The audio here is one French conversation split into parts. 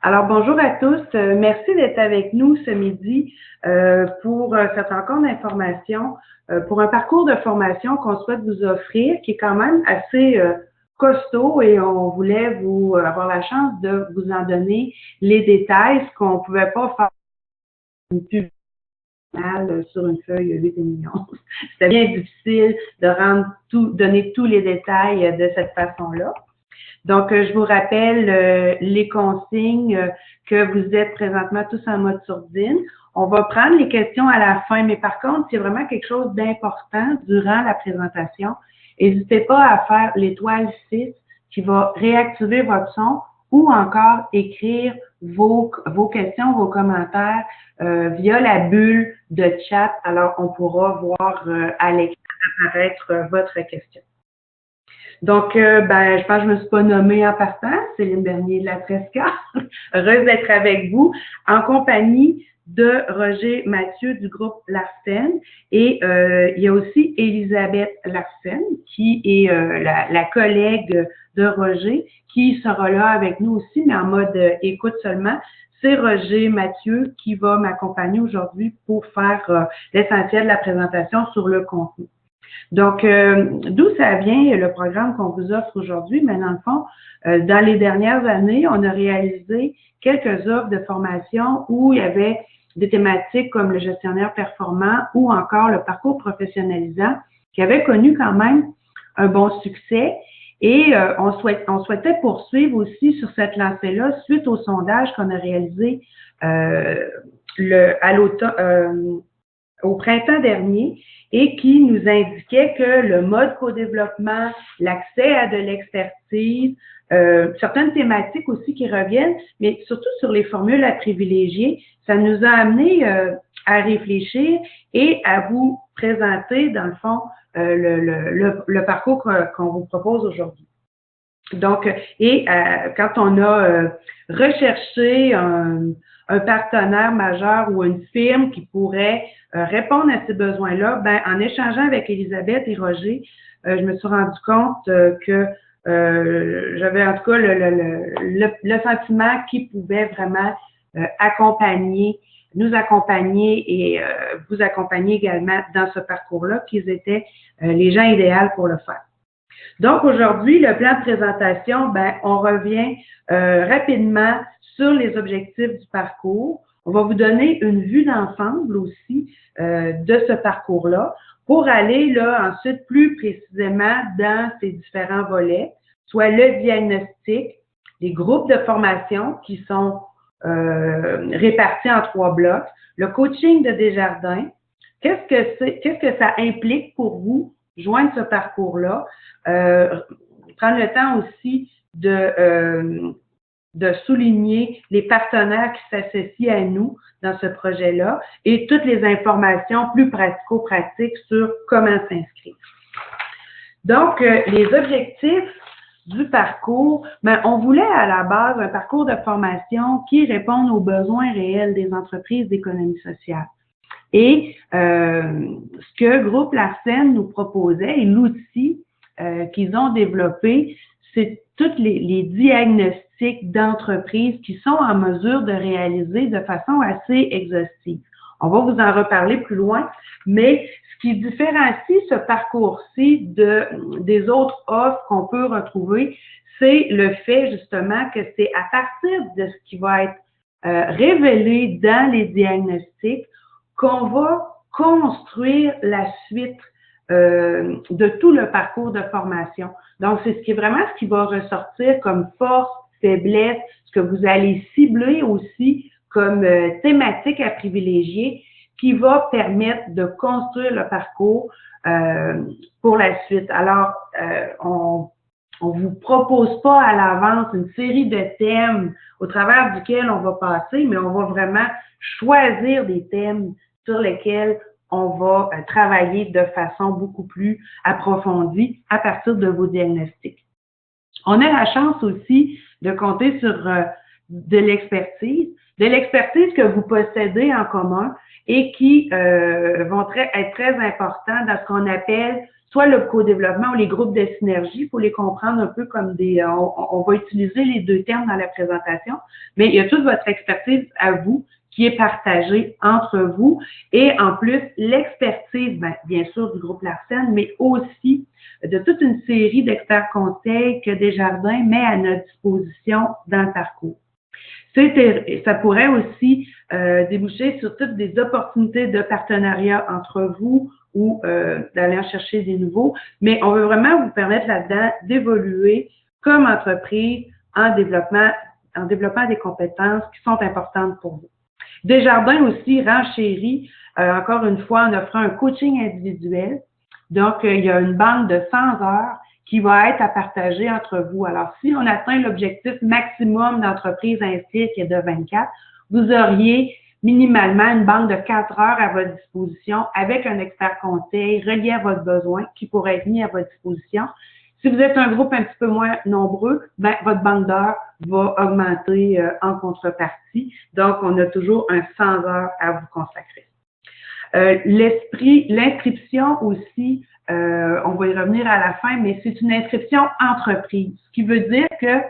Alors, bonjour à tous. Merci d'être avec nous ce midi pour cette rencontre d'information, pour un parcours de formation qu'on souhaite vous offrir, qui est quand même assez costaud et on voulait vous avoir la chance de vous en donner les détails, ce qu'on ne pouvait pas faire une pub sur une feuille 8 millions. C'était bien difficile de donner tous les détails de cette façon-là. Donc, je vous rappelle les consignes que vous êtes présentement tous en mode sourdine. On va prendre les questions à la fin, mais par contre, c'est vraiment quelque chose d'important durant la présentation. N'hésitez pas à faire l'étoile 6 qui va réactiver votre son ou encore écrire vos questions, vos commentaires via la bulle de chat. Alors, on pourra voir à l'écran apparaître votre question. Donc, je pense que je ne me suis pas nommée en partant, Céline Bernier de la Tresca. Heureuse d'être avec vous en compagnie de Roger Mathieu du groupe Larsen. Et il y a aussi Elisabeth Larsen, qui est la collègue de Roger, qui sera là avec nous aussi, mais en mode écoute seulement. C'est Roger Mathieu qui va m'accompagner aujourd'hui pour faire l'essentiel de la présentation sur le contenu. Donc, d'où ça vient le programme qu'on vous offre aujourd'hui? Mais dans le fond, dans les dernières années, on a réalisé quelques offres de formation où il y avait des thématiques comme le gestionnaire performant ou encore le parcours professionnalisant qui avait connu quand même un bon succès. Et on souhaitait poursuivre aussi sur cette lancée-là suite au sondage qu'on a réalisé au printemps dernier et qui nous indiquait que le mode co-développement, l'accès à de l'expertise, certaines thématiques aussi qui reviennent, mais surtout sur les formules à privilégier, ça nous a amené à réfléchir et à vous présenter, dans le fond, le parcours qu'on vous propose aujourd'hui. Donc, quand on a recherché un partenaire majeur ou une firme qui pourrait répondre à ces besoins-là, en échangeant avec Elisabeth et Roger, je me suis rendu compte que j'avais en tout cas le sentiment qu'ils pouvaient vraiment nous accompagner et vous accompagner également dans ce parcours-là, qu'ils étaient les gens idéaux pour le faire. Donc, aujourd'hui, le plan de présentation, on revient rapidement sur les objectifs du parcours. On va vous donner une vue d'ensemble aussi de ce parcours-là pour aller là ensuite plus précisément dans ces différents volets, soit le diagnostic, les groupes de formation qui sont répartis en 3 blocs, le coaching de Desjardins, qu'est-ce que ça implique pour vous joindre ce parcours-là, prendre le temps aussi de souligner les partenaires qui s'associent à nous dans ce projet-là et toutes les informations plus pratico-pratiques sur comment s'inscrire. Donc, les objectifs du parcours, on voulait à la base un parcours de formation qui réponde aux besoins réels des entreprises d'économie sociale. Et ce que Groupe Larsen nous proposait et l'outil qu'ils ont développé, c'est tous les diagnostics d'entreprises qui sont en mesure de réaliser de façon assez exhaustive. On va vous en reparler plus loin, mais ce qui différencie ce parcours-ci des autres offres qu'on peut retrouver, c'est le fait justement que c'est à partir de ce qui va être révélé dans les diagnostics qu'on va construire la suite de tout le parcours de formation. Donc, c'est vraiment ce qui va ressortir comme force, faiblesse, ce que vous allez cibler aussi comme thématique à privilégier qui va permettre de construire le parcours pour la suite. Alors, on vous propose pas à l'avance une série de thèmes au travers duquel on va passer, mais on va vraiment choisir des thèmes sur lesquels on va travailler de façon beaucoup plus approfondie à partir de vos diagnostics. On a la chance aussi de compter sur de l'expertise que vous possédez en commun et qui vont être très importants dans ce qu'on appelle soit le co-développement ou les groupes de synergie. Il faut les comprendre un peu comme on va utiliser les deux termes dans la présentation, mais il y a toute votre expertise à vous qui est partagée entre vous et en plus l'expertise, bien sûr, du groupe Larsen, mais aussi de toute une série d'experts conseils que Desjardins met à notre disposition dans le parcours. Ça pourrait aussi déboucher sur toutes des opportunités de partenariat entre vous ou d'aller en chercher des nouveaux, mais on veut vraiment vous permettre là-dedans d'évoluer comme entreprise en développant des compétences qui sont importantes pour vous. Desjardins aussi renchérit, encore une fois, en offrant un coaching individuel. Donc, il y a une bande de 100 heures qui va être à partager entre vous. Alors, si on atteint l'objectif maximum d'entreprise inscrite qui est de 24, vous auriez minimalement une bande de 4 heures à votre disposition avec un expert conseil relié à votre besoin qui pourrait être mis à votre disposition. Si vous êtes un groupe un petit peu moins nombreux, votre bande d'heures va augmenter en contrepartie. Donc, on a toujours un 100 heures à vous consacrer. L'inscription aussi, on va y revenir à la fin, mais c'est une inscription entreprise, ce qui veut dire que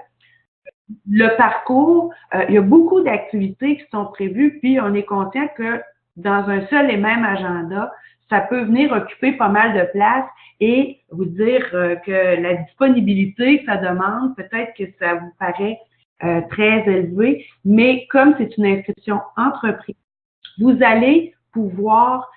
le parcours, il y a beaucoup d'activités qui sont prévues, puis on est conscient que dans un seul et même agenda, ça peut venir occuper pas mal de place et vous dire que la disponibilité que ça demande, peut-être que ça vous paraît très élevé, mais comme c'est une inscription entreprise, vous allez pouvoir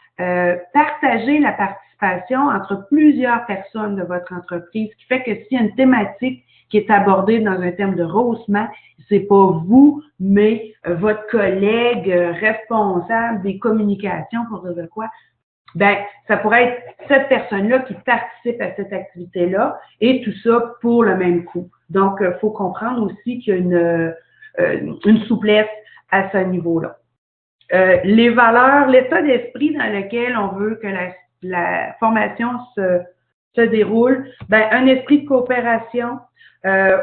partager la participation entre plusieurs personnes de votre entreprise, ce qui fait que s'il y a une thématique qui est abordée dans un terme de rehaussement, c'est pas vous, mais votre collègue responsable des communications, pour dire de quoi, ça pourrait être cette personne-là qui participe à cette activité-là et tout ça pour le même coût. Donc, il faut comprendre aussi qu'il y a une souplesse à ce niveau-là. Les valeurs, l'état d'esprit dans lequel on veut que la formation se déroule, un esprit de coopération,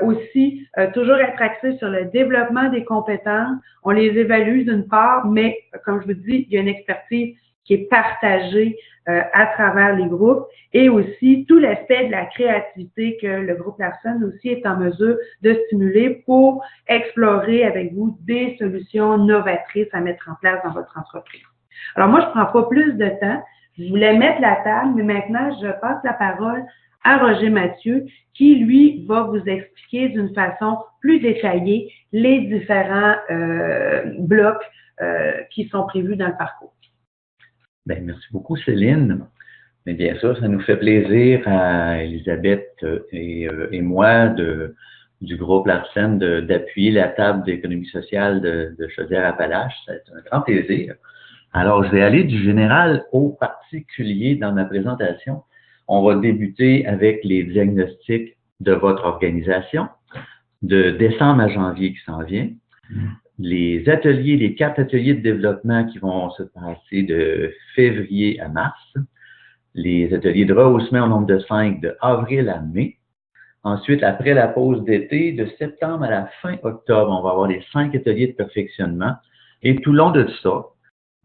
aussi toujours être axé sur le développement des compétences. On les évalue d'une part, mais comme je vous dis, il y a une expertise qui est partagée à travers les groupes et aussi tout l'aspect de la créativité que le groupe Larsen aussi est en mesure de stimuler pour explorer avec vous des solutions novatrices à mettre en place dans votre entreprise. Alors moi, je prends pas plus de temps. Je voulais mettre la table, mais maintenant, je passe la parole à Roger Mathieu qui, lui, va vous expliquer d'une façon plus détaillée les différents blocs qui sont prévus dans le parcours. Bien, merci beaucoup, Céline. Mais bien sûr, ça nous fait plaisir à Elisabeth et moi du groupe Larsen d'appuyer la table d'économie sociale de Chaudière-Appalaches. C'est un grand plaisir. Alors, je vais aller du général au particulier dans ma présentation. On va débuter avec les diagnostics de votre organisation de décembre à janvier qui s'en vient. Les 4 ateliers de développement qui vont se passer de février à mars. Les ateliers de rehaussement au nombre de 5 de avril à mai. Ensuite, après la pause d'été, de septembre à la fin octobre, on va avoir les 5 ateliers de perfectionnement. Et tout le long de ça,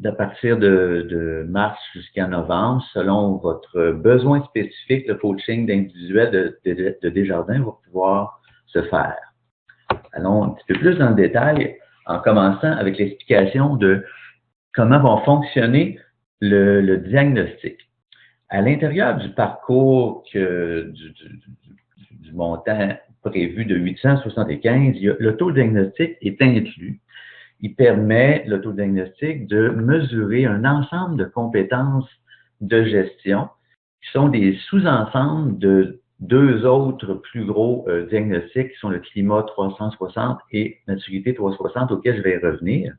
à partir de mars jusqu'à novembre, selon votre besoin spécifique, le coaching individuel de Desjardins va pouvoir se faire. Allons un petit peu plus dans le détail en commençant avec l'explication de comment va fonctionner le diagnostic. À l'intérieur du parcours du montant prévu de 875, l'autodiagnostic est inclus. Il permet, l'autodiagnostic, de mesurer un ensemble de compétences de gestion qui sont des sous-ensembles de 2 autres plus gros diagnostics qui sont le climat 360 et maturité 360 auxquels je vais revenir.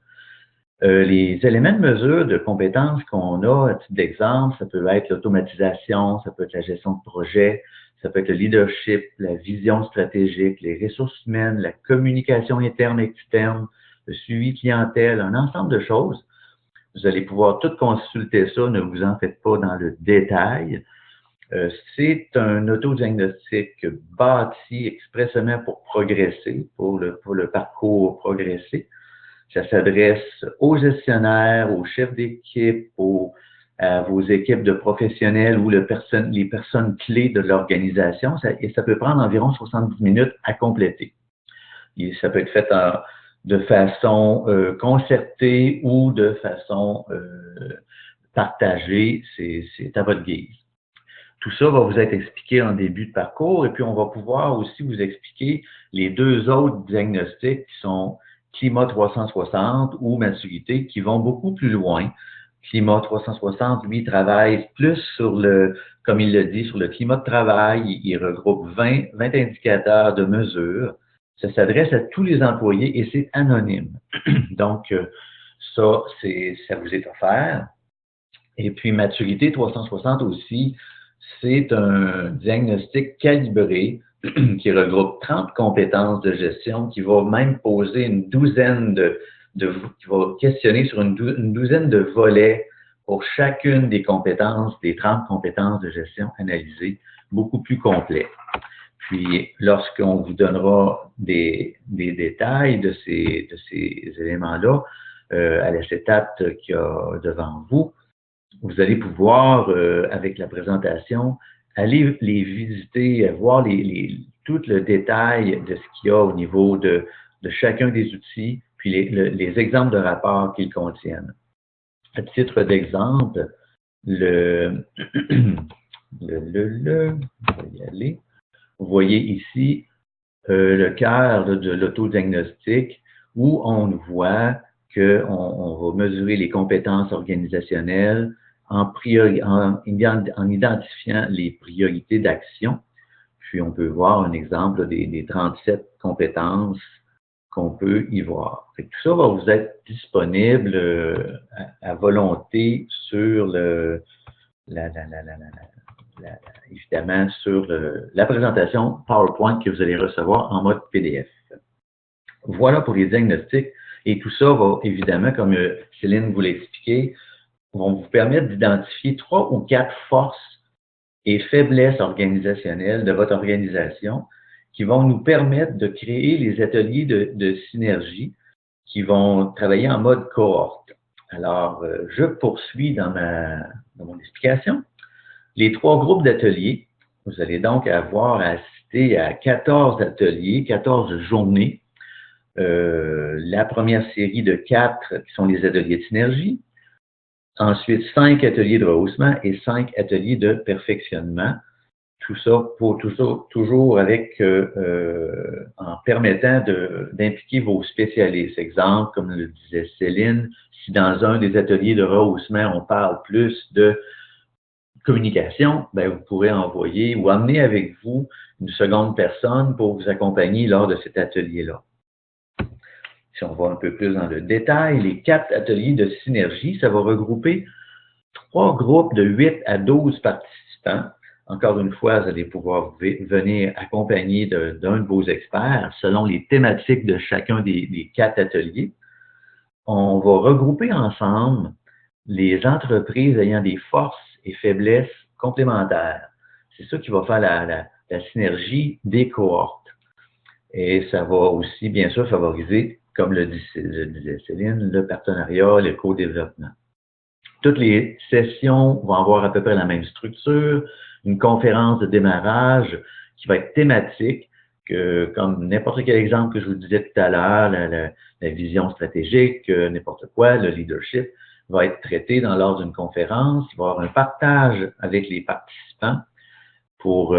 Les éléments de mesure de compétences qu'on a, à titre d'exemple, ça peut être l'automatisation, ça peut être la gestion de projet, ça peut être le leadership, la vision stratégique, les ressources humaines, la communication interne et externe, le suivi clientèle, un ensemble de choses. Vous allez pouvoir tout consulter ça, ne vous en faites pas dans le détail. C'est un autodiagnostic bâti expressément pour progresser, pour le parcours progresser. Ça s'adresse aux gestionnaires, aux chefs d'équipe, aux à vos équipes de professionnels ou les personnes clés de l'organisation. Et ça peut prendre environ 70 minutes à compléter. Et ça peut être fait de façon concertée ou de façon partagée. C'est à votre guise. Tout ça va vous être expliqué en début de parcours et puis on va pouvoir aussi vous expliquer les deux autres diagnostics qui sont Climat 360 ou Maturité qui vont beaucoup plus loin. Climat 360, lui, travaille plus sur comme il le dit, sur le climat de travail. Il regroupe 20 indicateurs de mesure. Ça s'adresse à tous les employés et c'est anonyme. Donc, ça vous est offert. Et puis, Maturité 360 aussi, c'est un diagnostic calibré qui regroupe 30 compétences de gestion, qui va même poser une douzaine qui va questionner sur une douzaine de volets pour chacune des compétences, des 30 compétences de gestion analysées, beaucoup plus complet. Puis, lorsqu'on vous donnera des détails de ces éléments-là, à l'acétate qu'il y a devant vous, vous allez pouvoir, avec la présentation, aller les visiter, voir tout le détail de ce qu'il y a au niveau de chacun des outils, puis les exemples de rapports qu'ils contiennent. À titre d'exemple, je vais y aller. Vous voyez ici le cœur de l'autodiagnostic où on voit qu'on va mesurer les compétences organisationnelles en identifiant les priorités d'action. Puis, on peut voir un exemple des 37 compétences qu'on peut y voir. Tout ça va vous être disponible à volonté sur évidemment sur la présentation PowerPoint que vous allez recevoir en mode PDF. Voilà pour les diagnostics. Et tout ça va évidemment, comme Céline vous l'a expliqué, vont vous permettre d'identifier 3 ou 4 forces et faiblesses organisationnelles de votre organisation qui vont nous permettre de créer les ateliers de synergie qui vont travailler en mode cohorte. Alors, je poursuis dans mon explication. Les 3 groupes d'ateliers, vous allez donc avoir à assister à 14 ateliers, 14 journées. La première série de 4 qui sont les ateliers de synergie. Ensuite, 5 ateliers de rehaussement et 5 ateliers de perfectionnement. Tout ça toujours avec en permettant d'impliquer vos spécialistes. Exemple, comme le disait Céline, si dans un des ateliers de rehaussement, on parle plus de communication, ben vous pourrez envoyer ou amener avec vous une seconde personne pour vous accompagner lors de cet atelier-là. Si on va un peu plus dans le détail, les 4 ateliers de synergie, ça va regrouper 3 groupes de 8 à 12 participants. Encore une fois, vous allez pouvoir venir accompagner d'un de vos experts selon les thématiques de chacun des 4 ateliers. On va regrouper ensemble les entreprises ayant des forces et faiblesses complémentaires. C'est ça qui va faire la synergie des cohortes. Et ça va aussi, bien sûr, favoriser, comme le disait Céline, le partenariat, le co-développement. Toutes les sessions vont avoir à peu près la même structure, une conférence de démarrage qui va être thématique, comme n'importe quel exemple que je vous disais tout à l'heure, la vision stratégique, n'importe quoi, le leadership, va être traité lors d'une conférence. Il va y avoir un partage avec les participants pour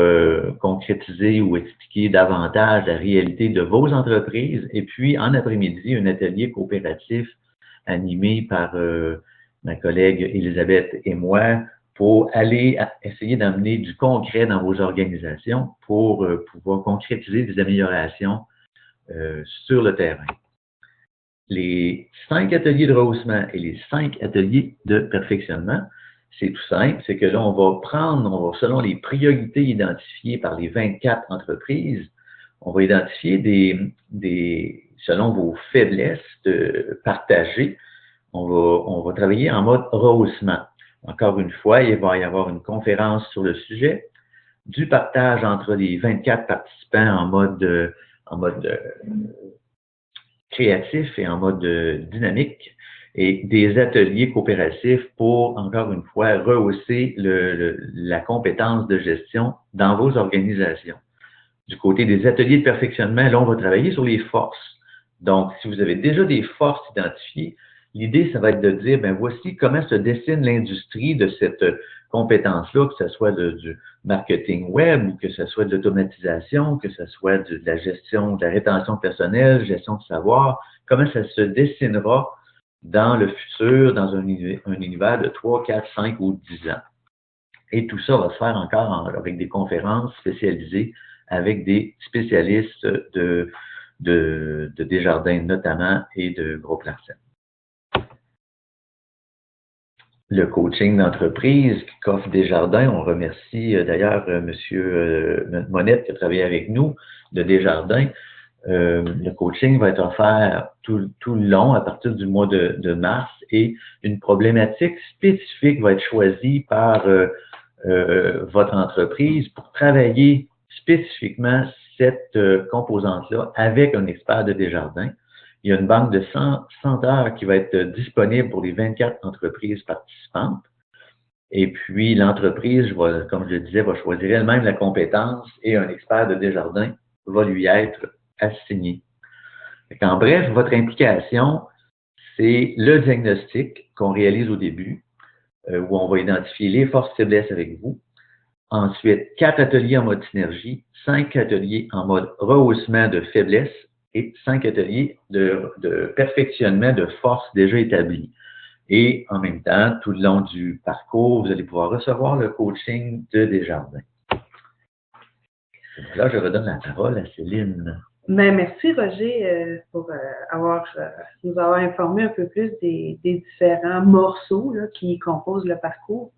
concrétiser ou expliquer davantage la réalité de vos entreprises. Et puis, en après-midi, un atelier coopératif animé par ma collègue Elisabeth et moi pour aller essayer d'amener du concret dans vos organisations pour pouvoir concrétiser des améliorations sur le terrain. Les 5 ateliers de rehaussement et les 5 ateliers de perfectionnement, c'est tout simple, c'est que là, on va, selon les priorités identifiées par les 24 entreprises, on va identifier selon vos faiblesses partagées, on va travailler en mode rehaussement. Encore une fois, il va y avoir une conférence sur le sujet, du partage entre les 24 participants en mode créatif et en mode dynamique. et des ateliers coopératifs pour, encore une fois, rehausser la compétence de gestion dans vos organisations. Du côté des ateliers de perfectionnement, là, on va travailler sur les forces. Donc, si vous avez déjà des forces identifiées, l'idée, ça va être de dire, ben voici comment se dessine l'industrie de cette compétence-là, que ce soit du marketing web, ou que ce soit de l'automatisation, que ce soit de la gestion, de la rétention personnelle, gestion de savoir, comment ça se dessinera dans le futur, dans un univers de 3, 4, 5 ou 10 ans. Et tout ça va se faire encore avec des conférences spécialisées, avec des spécialistes de Desjardins notamment et de Groupe Larsen. Le coaching d'entreprise qu'offre Desjardins, on remercie d'ailleurs M. Monette qui a travaillé avec nous de Desjardins. Le coaching va être offert tout le long à partir du mois de mars et une problématique spécifique va être choisie par votre entreprise pour travailler spécifiquement cette composante-là avec un expert de Desjardins. Il y a une banque de 100 heures qui va être disponible pour les 24 entreprises participantes. Et puis, l'entreprise, comme je le disais, va choisir elle-même la compétence et un expert de Desjardins va lui être assigné. En bref, votre implication, c'est le diagnostic qu'on réalise au début, où on va identifier les forces faiblesses avec vous. Ensuite, 4 ateliers en mode synergie, 5 ateliers en mode rehaussement de faiblesse et 5 ateliers de perfectionnement de forces déjà établies. Et en même temps, tout le long du parcours, vous allez pouvoir recevoir le coaching de Desjardins. Là, je redonne la parole à Céline. Ben, merci Roger pour nous avoir informé un peu plus des différents morceaux là, qui composent le parcours.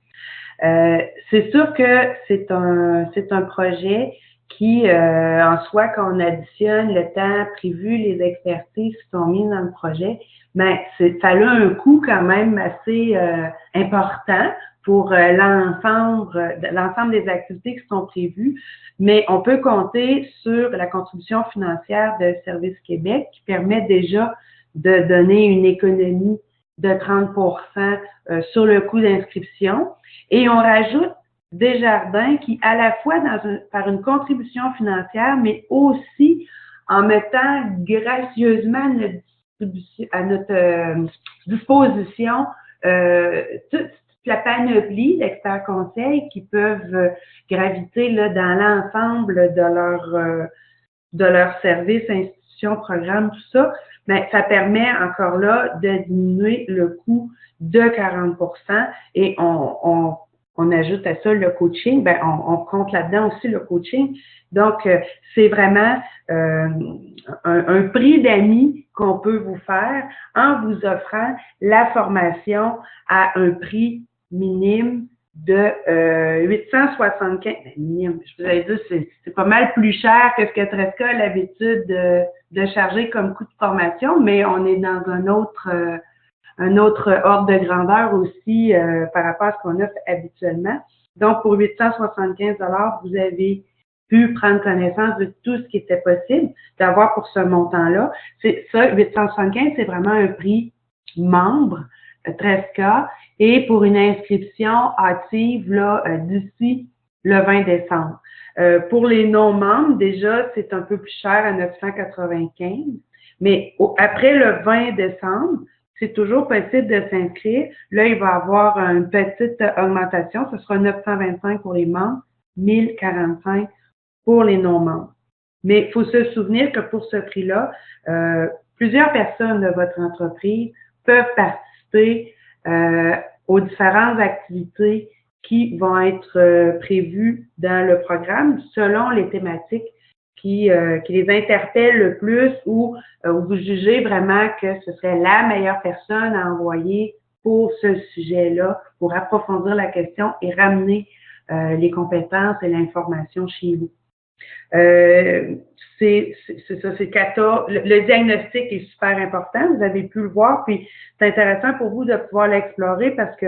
C'est sûr que c'est un projet qui, en soi, quand on additionne le temps prévu, les expertises qui sont mises dans le projet, ben ça a un coût quand même assez important pour l'ensemble des activités qui sont prévues, mais on peut compter sur la contribution financière de Service Québec qui permet déjà de donner une économie de 30% sur le coût d'inscription. Et on rajoute Desjardins qui, à la fois par une contribution financière, mais aussi en mettant gracieusement à notre disposition toute la panoplie d'experts conseils qui peuvent graviter là, dans l'ensemble de leur services, institutions, programmes, tout ça. Mais ça permet encore là de diminuer le coût de 40% et on ajoute à ça le coaching, ben on compte là-dedans aussi le coaching. Donc, c'est vraiment un prix d'amis qu'on peut vous faire en vous offrant la formation à un prix minime de 875. Minime, je vous avais dit, c'est pas mal plus cher que ce que Tresca a l'habitude de charger comme coût de formation, mais on est dans un autre ordre de grandeur aussi par rapport à ce qu'on offre habituellement. Donc, pour 875 $, vous avez pu prendre connaissance de tout ce qui était possible d'avoir pour ce montant-là. C'est ça, 875, c'est vraiment un prix membre, 13K, et pour une inscription hâtive là d'ici le 20 décembre. Pour les non-membres, déjà, c'est un peu plus cher à 995, mais après le 20 décembre, c'est toujours possible de s'inscrire. Là, il va y avoir une petite augmentation. Ce sera 925 pour les membres, 1045 pour les non-membres. Mais il faut se souvenir que pour ce prix-là, plusieurs personnes de votre entreprise peuvent participer aux différentes activités qui vont être prévues dans le programme selon les thématiques qui les interpellent le plus ou vous jugez vraiment que ce serait la meilleure personne à envoyer pour ce sujet-là, pour approfondir la question et ramener les compétences et l'information chez vous. C'est ça, c'est CATA. Le diagnostic est super important, vous avez pu le voir, puis c'est intéressant pour vous de pouvoir l'explorer parce que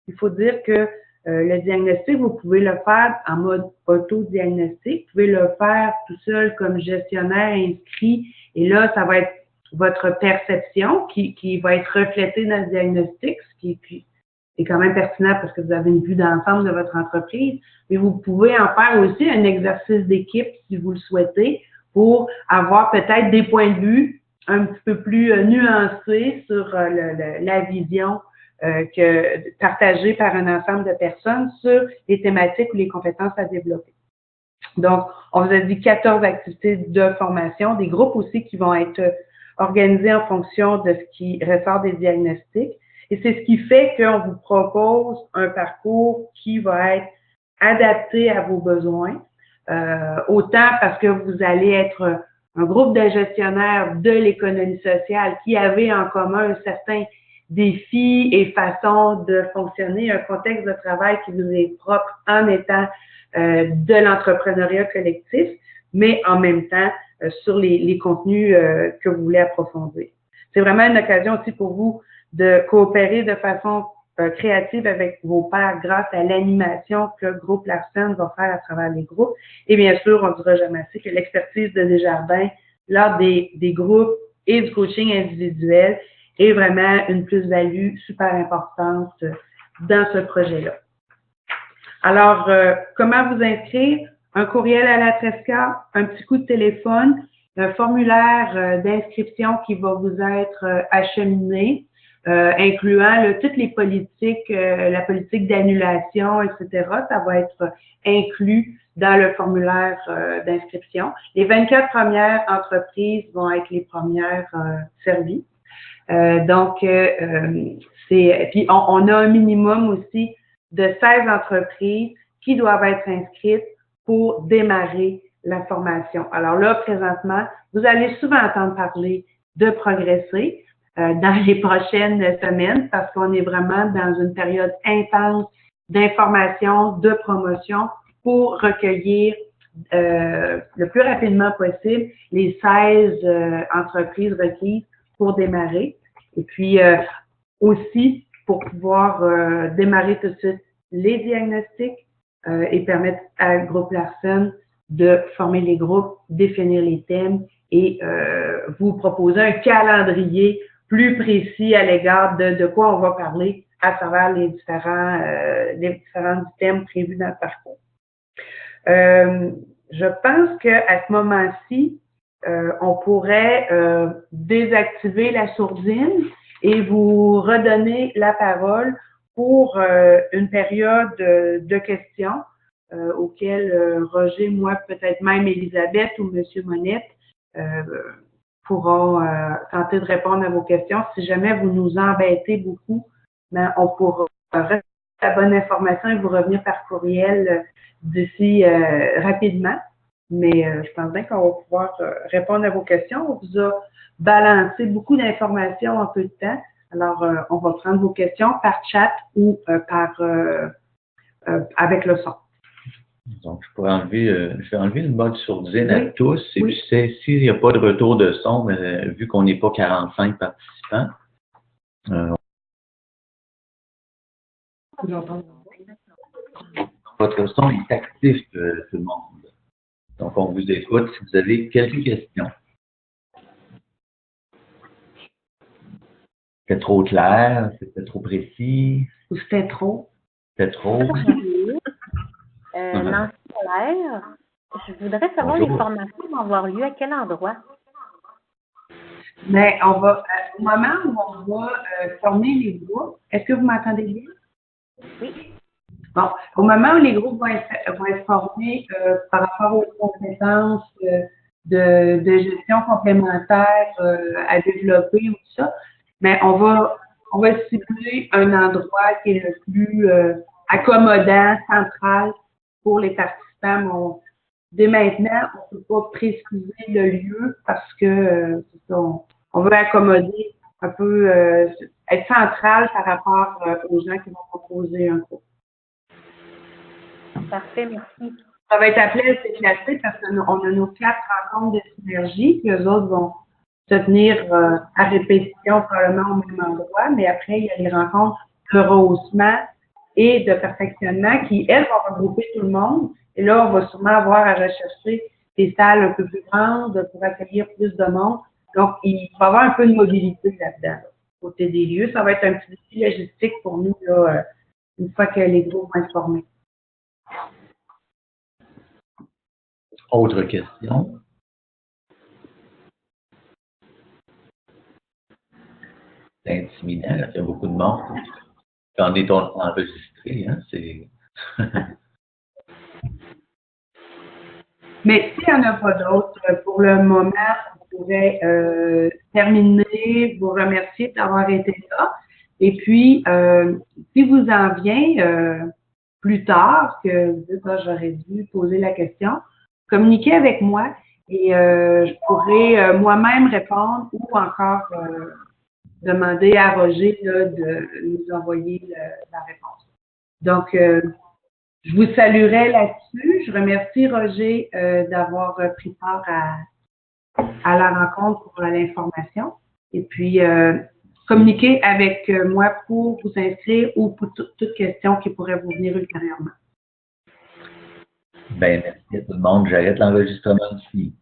il faut dire que le diagnostic, vous pouvez le faire en mode auto-diagnostic, vous pouvez le faire tout seul comme gestionnaire inscrit, et là, ça va être votre perception qui va être reflétée dans le diagnostic, ce qui est quand même pertinent parce que vous avez une vue d'ensemble de votre entreprise. Mais vous pouvez en faire aussi un exercice d'équipe si vous le souhaitez pour avoir peut-être des points de vue un petit peu plus nuancés sur la vision partagée par un ensemble de personnes sur les thématiques ou les compétences à développer. Donc, on vous a dit 14 activités de formation, des groupes aussi qui vont être organisés en fonction de ce qui ressort des diagnostics. Et c'est ce qui fait qu'on vous propose un parcours qui va être adapté à vos besoins, autant parce que vous allez être un groupe de gestionnaires de l'économie sociale qui avaient en commun un certain défi et façon de fonctionner, un contexte de travail qui vous est propre en étant de l'entrepreneuriat collectif, mais en même temps sur les contenus que vous voulez approfondir. C'est vraiment une occasion aussi pour vous de coopérer de façon créative avec vos pairs grâce à l'animation que le groupe Larsen va faire à travers les groupes. Et bien sûr, on ne dira jamais assez que l'expertise de Desjardins lors des groupes et du coaching individuel est vraiment une plus-value super importante dans ce projet-là. Alors, comment vous inscrire? Un courriel à la Tresca, un petit coup de téléphone, un formulaire d'inscription qui va vous être acheminé, incluant toutes les politiques, la politique d'annulation, etc. Ça va être inclus dans le formulaire d'inscription. Les 24 premières entreprises vont être les premières servies. Puis on a un minimum aussi de 16 entreprises qui doivent être inscrites pour démarrer la formation. Alors là, présentement, vous allez souvent entendre parler de progresser dans les prochaines semaines parce qu'on est vraiment dans une période intense d'information, de promotion pour recueillir le plus rapidement possible les 16 entreprises requises pour démarrer. Et puis aussi pour pouvoir démarrer tout de suite les diagnostics et permettre à Groupe Larsen de former les groupes, définir les thèmes et vous proposer un calendrier plus précis à l'égard de quoi on va parler à travers les différents thèmes prévus dans le parcours. Je pense qu'à ce moment-ci, on pourrait désactiver la sourdine et vous redonner la parole pour une période de questions auxquelles Roger, moi, peut-être même Elisabeth ou M. Monette pourront tenter de répondre à vos questions. Si jamais vous nous embêtez beaucoup, ben, on pourra rester la bonne information et vous revenir par courriel d'ici rapidement. Mais je pense bien qu'on va pouvoir répondre à vos questions. On vous a balancé beaucoup d'informations en peu de temps. Alors, on va prendre vos questions par chat ou avec le son. Donc, je vais enlever le mode sourdine à Oui. tous. Et Oui. puis, s'il n'y a pas de retour de son, vu qu'on n'est pas 45 participants, votre son est actif, tout le monde. Donc, on vous écoute si vous avez quelques questions. C'était trop clair? C'était trop précis? Ou c'était trop? C'était trop? Nancy Allaire, je voudrais savoir Bonjour. les formations vont avoir lieu à quel endroit? Mais on va, au moment où on va former les groupes, est-ce que vous m'entendez bien? Oui. Bon, au moment où les groupes vont être formés par rapport aux compétences de gestion complémentaire à développer ou tout ça, mais on va cibler un endroit qui est le plus accommodant, central pour les participants. Bon, dès maintenant, on ne peut pas préciser le lieu parce que on veut accommoder un peu, être central par rapport aux gens qui vont proposer un cours. Parfait, merci. Ça va être appelé à s'éclater parce qu'on a nos 4 rencontres de synergie, puis eux autres vont se tenir à répétition probablement au même endroit, mais après, il y a les rencontres de rehaussement et de perfectionnement qui, elles, vont regrouper tout le monde. Et là, on va sûrement avoir à rechercher des salles un peu plus grandes pour accueillir plus de monde. Donc, il va y avoir un peu de mobilité là-dedans, là, côté des lieux. Ça va être un petit défi logistique pour nous, là, une fois que les groupes vont être formés. Autre question? C'est intimidant, là, il y a beaucoup de monde. Quand on est enregistré, hein, c'est... Mais s'il n'y en a pas d'autres, pour le moment, on pourrait terminer, vous remercier d'avoir été là. Et puis, si vous en vient plus tard, que vous dites, ah, j'aurais dû poser la question, communiquez avec moi et je pourrais moi-même répondre ou encore demander à Roger là, de nous envoyer la réponse. Donc, je vous saluerai là-dessus. Je remercie Roger d'avoir pris part à la rencontre pour l'information. Et puis, communiquez avec moi pour vous inscrire ou pour toute question qui pourrait vous venir ultérieurement. Ben, merci à tout le monde. J'arrête l'enregistrement ici.